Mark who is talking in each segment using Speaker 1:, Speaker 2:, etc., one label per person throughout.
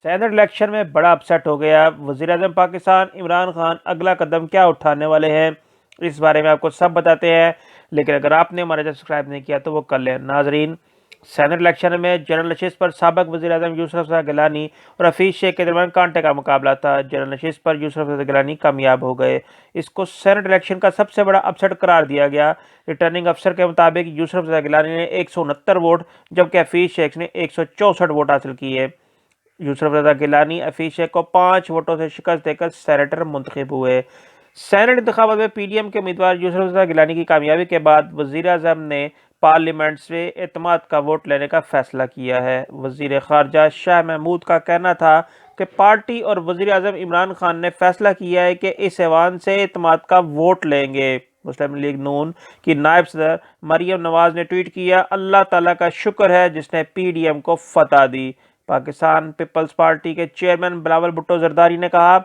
Speaker 1: Saint election میں بڑا upset ہو گیا، وزیر اعظم پاکستان عمران خان اگلا قدم کیا اٹھانے والے ہیں، اس بارے میں آپ کو سب بتاتے ہیں، لیکن اگر آپ نے ہمارا چینل سبسکرائب نہیں کیا تو وہ کر لیں۔ ناظرین، سینٹ الیکشن میں جنرل نشست پر سابق وزیر اعظم یوسف رضا گیلانی اور حفیظ شیخ کے درمیان کانٹے کا مقابلہ تھا۔ جنرل نشست پر یوسف رضا گیلانی کامیاب ہو گئے۔ اس کو سینٹ الیکشن کا سب سے بڑا اپسیٹ قرار دیا گیا۔ ریٹرننگ افسر کے مطابق یوسف رضا گیلانی نے 169 ووٹ جبکہ حفیظ شیخ نے 164 ووٹ حاصل کیے۔ یوسف رضا گیلانی حفیظ شیخ کو 5 ووٹوں سے شکست دے کر سینیٹر منتخب ہوئے۔ سینٹ انتخابات میں پی ڈی ایم کے امیدوار یوسف رضا گیلانی کی کامیابی کے بعد وزیر اعظم نے پارلیمنٹ سے اعتماد کا ووٹ لینے کا فیصلہ کیا ہے۔ وزیر خارجہ شاہ محمود کا کہنا تھا کہ پارٹی اور وزیر اعظم عمران خان نے فیصلہ کیا ہے کہ اس ایوان سے اعتماد کا ووٹ لیں گے۔ مسلم لیگ نون کی نائب صدر مریم نواز نے ٹویٹ کیا، اللہ تعالیٰ کا شکر ہے جس نے پی ڈی ایم کو فتح دی۔ پاکستان پیپلز پارٹی کے چیئرمین بلاول بھٹو زرداری نے کہا،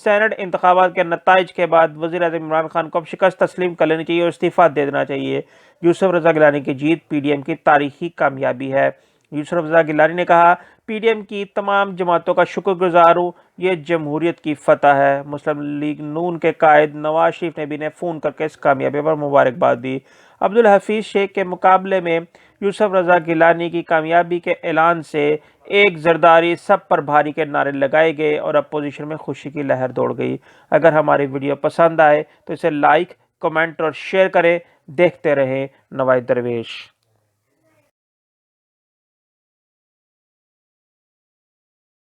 Speaker 1: سینٹ انتخابات کے نتائج کے بعد وزیر اعظم عمران خان کو اب شکست تسلیم کر لینی چاہیے اور استعفیٰ دے دینا چاہیے۔ یوسف رضا گیلانی کی جیت پی ڈی ایم کی تاریخی کامیابی ہے۔ یوسف رضا گیلانی نے کہا، پی ڈی ایم کی تمام جماعتوں کا شکر گزار ہوں، یہ جمہوریت کی فتح ہے۔ مسلم لیگ نون کے قائد نواز شریف نے بھی انہیں فون کر کے اس کامیابی پر مبارکباد دی۔ عبدالحفیظ شیخ کے مقابلے میں یوسف رضا گیلانی کی کامیابی کے اعلان سے ایک زرداری سب پر بھاری کے نعرے لگائے گئے اور اپوزیشن میں خوشی کی لہر دوڑ گئی۔ اگر ہماری ویڈیو پسند آئے تو اسے لائک، کمنٹ اور شیئر کریں۔ دیکھتے رہیں نواز درویش۔